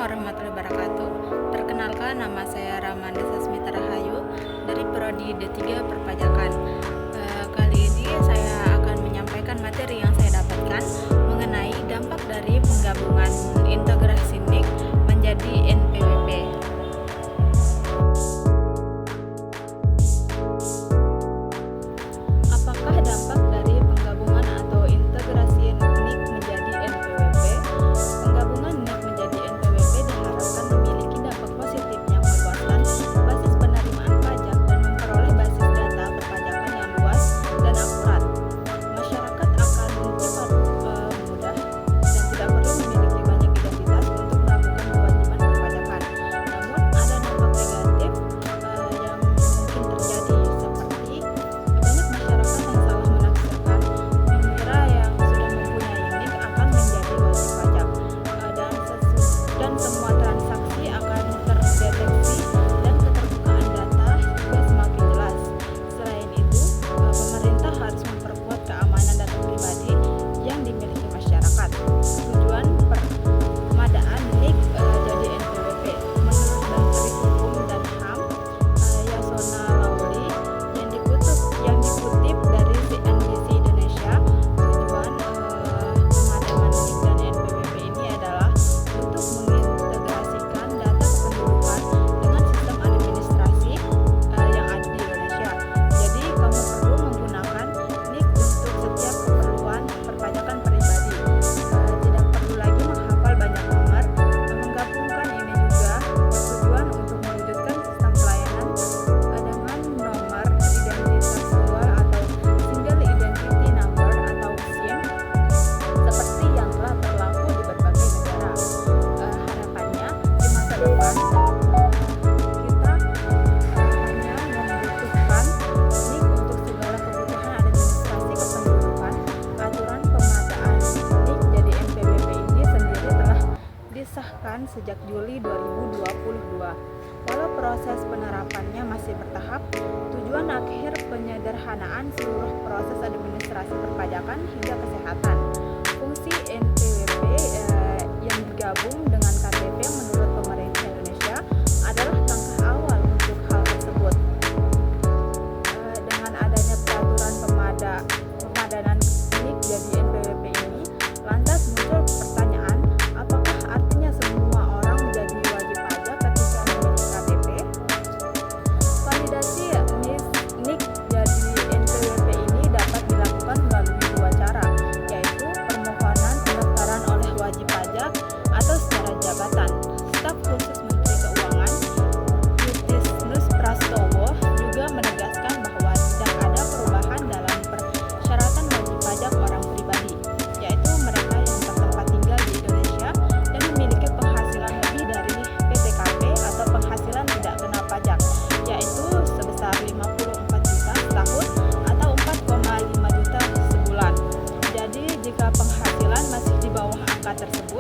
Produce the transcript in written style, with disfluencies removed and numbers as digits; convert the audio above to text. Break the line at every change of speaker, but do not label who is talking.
warahmatullahi wabarakatuh. Perkenalkan, nama saya Ramanda Sasmita Rahayu dari Prodi D3 Perpajakan. Kali ini saya akan menyampaikan materi yang saya dapatkan mengenai dampak dari penggabungan integrasi NIK menjadi NPWP. Apakah dampak dari penggabungan atau integrasi NIK menjadi NPWP? Penggabungan NIK menjadi NPWP diharapkan memiliki dampak positif yang meluaskan basis penerimaan pajak dan memperoleh basis data perpajakan yang luas dan akurat. Masyarakat akan cepat, mudah, dan tidak perlu memiliki banyak identitas untuk melakukan kewajiban perpajakan. Namun, ada dampak negatif yang mungkin terjadi, seperti banyak masyarakat yang salah menafsirkan mengira yang sudah mempunyai NIK akan menjadi wajib pajak, dan semua transaksi akan terdeteksi dan keterbukaan data juga semakin jelas. Selain itu, pemerintah harus memperkuat keamanan data pribadi yang dimiliki masyarakat. Tujuan pengadaan NIK jadi NPWP menurut Menteri Hukum dan HAM Yasona Laoly yang dikutip dari CNBC Indonesia, tujuan pemadaman NIK dan NPWP ini adalah untuk mengintegrasikan data kependudukan dengan sistem administrasi yang ada di Indonesia. Jadi kamu perlu menggunakan NIK untuk setiap keperluan perpajakan pribadi. Tidak perlu lagi menghafal banyak nomor. Menggabungkan ini juga bertujuan untuk mewujudkan sistem pelayanan dengan nomor identitas tunggal atau single identity number atau SIM seperti yang telah berlaku di berbagai negara. Harapannya di masa depan kita hanya membutuhkan NIK untuk segala kebutuhan administrasi kependudukan. Aturan pemadaan NIK jadi NPWP ini sendiri telah disahkan sejak Juli 2022. Walau proses penerapannya masih bertahap, tujuan akhir penyederhanaan seluruh proses administrasi perpajakan hingga kesehatan. Fungsi NPWP yang digabung dengan KTP menurut pemerintah Indonesia adalah langkah awal untuk hal tersebut. Dengan adanya peraturan pemadanan NIK jadi NPWP ini, lantas muncul pertanyaan, apakah artinya semua orang menjadi wajib pajak ketika memiliki KTP? Validasi NIK jadi NPWP ini dapat dilakukan melalui dua cara, yaitu permohonan pendaftaran oleh wajib pajak atau secara jabatan. Staf khusus Menteri Keuangan Yudhisnus Prastowo juga menegaskan bahwa tidak ada perubahan dalam persyaratan wajib pajak orang pribadi, yaitu mereka yang bertempat tinggal di Indonesia dan memiliki penghasilan lebih dari PTKP atau penghasilan tidak kena pajak, yaitu sebesar 54 juta setahun atau 4,5 juta sebulan. Jadi jika penghasilan masih di bawah angka tersebut,